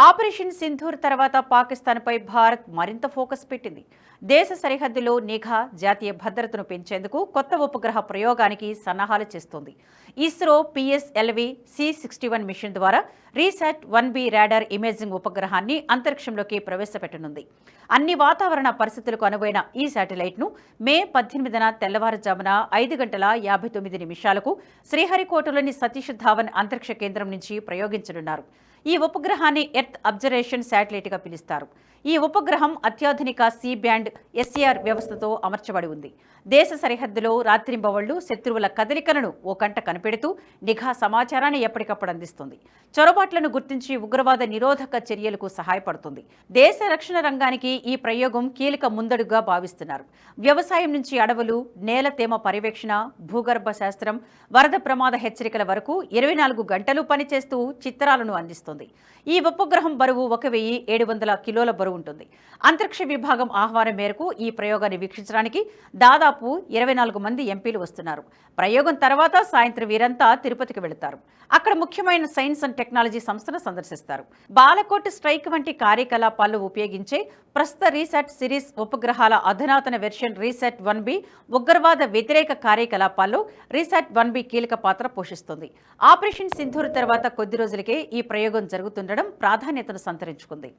Operation Sindoor తర్వాత పాకిస్తాన్పై భారత్ మరింత focus పెట్టింది. దేశ సరిహద్దులో నిఘా, జాతీయ భద్రతను పెంచేందుకు కొత్త ఉపగ్రహ ప్రయోగానికి సన్నాహాలు చేస్తోంది. ఇస్రో పిఎస్ఎల్వి C61 మిషన్ ద్వారా రీసాట్-1B రాడార్ ఇమేజింగ్ ఉపగ్రహాన్ని అంతరిక్షంలోకి ప్రవేశపెట్టనుంది. అన్ని వాతావరణ పరిస్థితులకు అనువైన ఈ శాటిలైట్ను మే 18న తెల్లవారుజామున 5:59 శ్రీహరికోటలోని సతీష్ ధావన్ అంతరిక్ష కేంద్రం నుంచి ప్రయోగించనున్నారు. ఈ ఉపగ్రహాన్ని ఎర్త్ అబ్జర్వేషన్ శాటిలైట్ గా పిలుస్తారు. ఈ ఉపగ్రహం అత్యాధునిక సి బ్యాండ్ SAR వ్యవస్థతో అమర్చబడి ఉంది. దేశ సరిహద్దులో రాత్రింబవళ్లు శత్రువుల కదలికలను ఓ కంట కనిపెడుతూ నిఘా సమాచారాన్ని ఎప్పటికప్పుడు అందిస్తుంది. చొరబాట్లను గుర్తించి ఉగ్రవాద నిరోధక చర్యలకు సహాయపడుతుంది. దేశ రక్షణ రంగానికి ఈ ప్రయోగం కీలక ముందడుగా భావిస్తున్నారు. వ్యవసాయం నుంచి అడవులు, నేల తేమ పర్యవేక్షణ, భూగర్భ శాస్త్రం, వరద ప్రమాద హెచ్చరికల వరకు 24 గంటలు పనిచేస్తూ చిత్రాలను అందిస్తుంది. ఈ ఉపగ్రహం బరువు 1700 కిలోల బరువు ఉంటుంది. అంతరిక్ష విభాగం ఆహ్వానం మేరకు ఈ ప్రయోగాన్ని వీక్షించడానికి దాదాపు 24 మంది ఎంపీలు వస్తున్నారు. ప్రయోగం తర్వాత సాయంత్రం వీరంతా తిరుపతికి వెళతారు. అక్కడ ముఖ్యమైన సైన్స్ అండ్ టెక్నాలజీ సంస్థను సందర్శిస్తారు. బాలకోట్ స్ట్రైక్ వంటి కార్యకలాపాల్లో ఉపయోగించే ప్రస్తుత రీసాట్ సిరీస్ ఉపగ్రహాల అధునాతన వెర్షన్ రీసాట్-1B ఉగ్రవాద వ్యతిరేక కార్యకలాపాల్లో రీసాట్-1B కీలక పాత్ర పోషిస్తుంది. ఆపరేషన్ సింధూర్ తర్వాత కొద్ది రోజులకే ఈ ప్రయోగం జరుగుతుండడం ప్రాధాన్యతను సంతరించుకుంది.